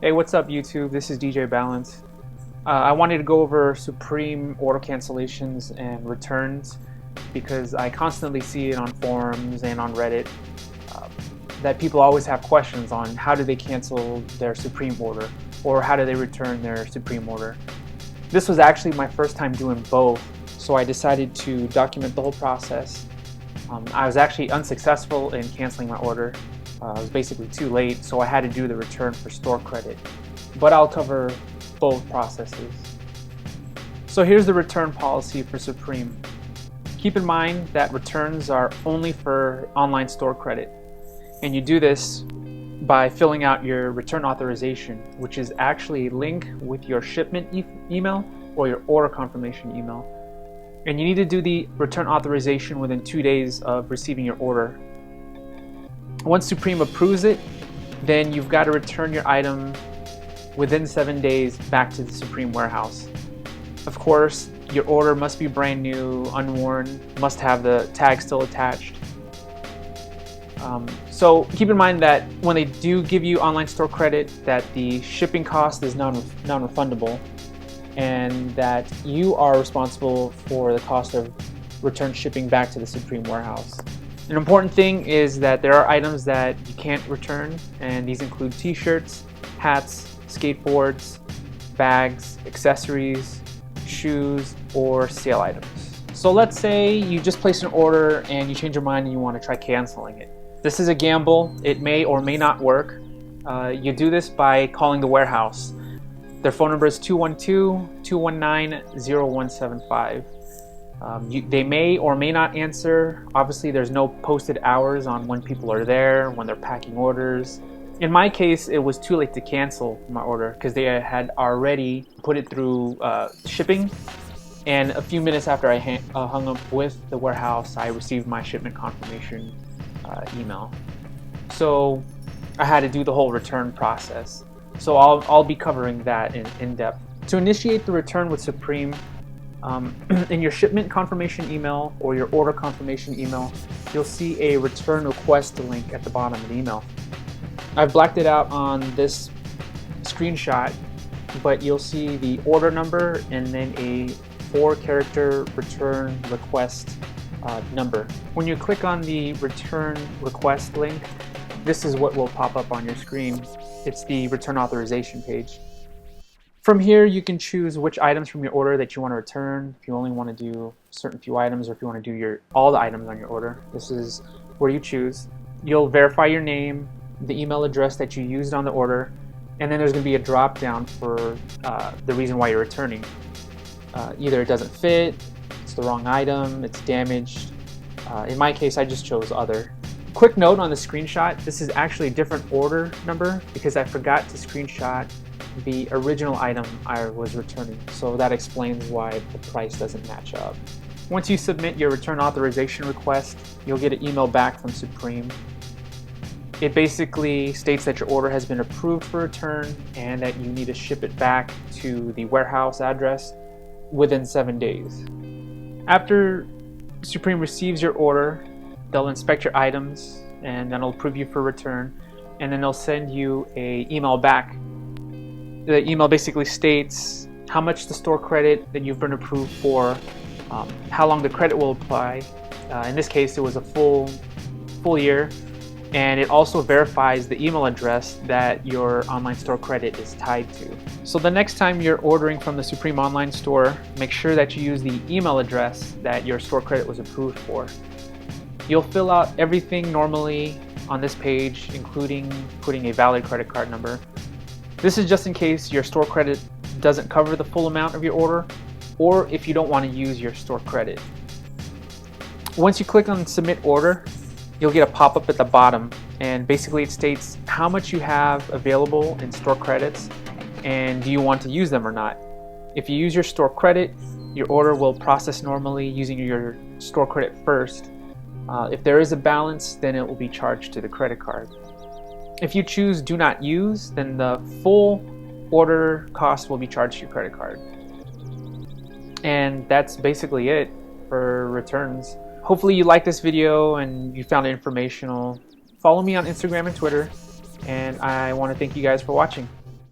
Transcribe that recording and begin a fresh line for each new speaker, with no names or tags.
Hey, what's up YouTube? This is DJ Balance. I wanted to go over Supreme order cancellations and returns because I constantly see it on forums and on Reddit that people always have questions on how do they cancel their Supreme order or how do they return their Supreme order. This was actually my first time doing both, so I decided to document the whole process. I was actually unsuccessful in canceling my order. It was basically too late, so I had to do the return for store credit. But I'll cover both processes. So here's the return policy for Supreme. Keep in mind that returns are only for online store credit. And you do this by filling out your return authorization, which is actually a link with your shipment email or your order confirmation email. And you need to do the return authorization within 2 days of receiving your order. Once Supreme approves it, then you've got to return your item within 7 days back to the Supreme warehouse. Of course, your order must be brand new, unworn, must have the tag still attached. So keep in mind that when they do give you online store credit, that the shipping cost is non-refundable, and that you are responsible for the cost of return shipping back to the Supreme warehouse. An important thing is that there are items that you can't return, and these include t-shirts, hats, skateboards, bags, accessories, shoes, or sale items. So let's say you just placed an order and you change your mind and you want to try canceling it. This is a gamble. It may or may not work. You do this by calling the warehouse. Their phone number is 212-219-0175. They may or may not answer. Obviously, there's no posted hours on when people are there, when they're packing orders. In my case, it was too late to cancel my order because they had already put it through shipping. And a few minutes after I hung up with the warehouse, I received my shipment confirmation email. So I had to do the whole return process. So I'll be covering that in depth. To initiate the return with Supreme, in your shipment confirmation email or your order confirmation email, you'll see a return request link at the bottom of the email. I've blacked it out on this screenshot, but you'll see the order number and then a 4-character return request number. When you click on the return request link, this is what will pop up on your screen. It's the return authorization page. From here, you can choose which items from your order that you want to return. If you only want to do a certain few items, or if you want to do all the items on your order, this is where you choose. You'll verify your name, the email address that you used on the order, and then there's going to be a drop down for the reason why you're returning. Either it doesn't fit, it's the wrong item, it's damaged. In my case, I just chose other. Quick note on the screenshot, this is actually a different order number because I forgot to screenshot the original item I was returning, so that explains why the price doesn't match up. Once you submit your return authorization request, you'll get an email back from Supreme. It basically states that your order has been approved for return and that you need to ship it back to the warehouse address within 7 days. After Supreme receives your order, they'll inspect your items and then it'll approve you for return, and then they'll send you an email back. The email basically states how much the store credit that you've been approved for, how long the credit will apply. In this case, it was a full year, and it also verifies the email address that your online store credit is tied to. So the next time you're ordering from the Supreme online store, make sure that you use the email address that your store credit was approved for. You'll fill out everything normally on this page, including putting a valid credit card number. This is just in case your store credit doesn't cover the full amount of your order, or if you don't want to use your store credit. Once you click on Submit Order, you'll get a pop-up at the bottom, and basically it states how much you have available in store credits and do you want to use them or not. If you use your store credit, your order will process normally using your store credit first. If there is a balance, then it will be charged to the credit card. If you choose Do Not Use, then the full order cost will be charged to your credit card. And that's basically it for returns. Hopefully you liked this video and you found it informational. Follow me on Instagram and Twitter, and I want to thank you guys for watching.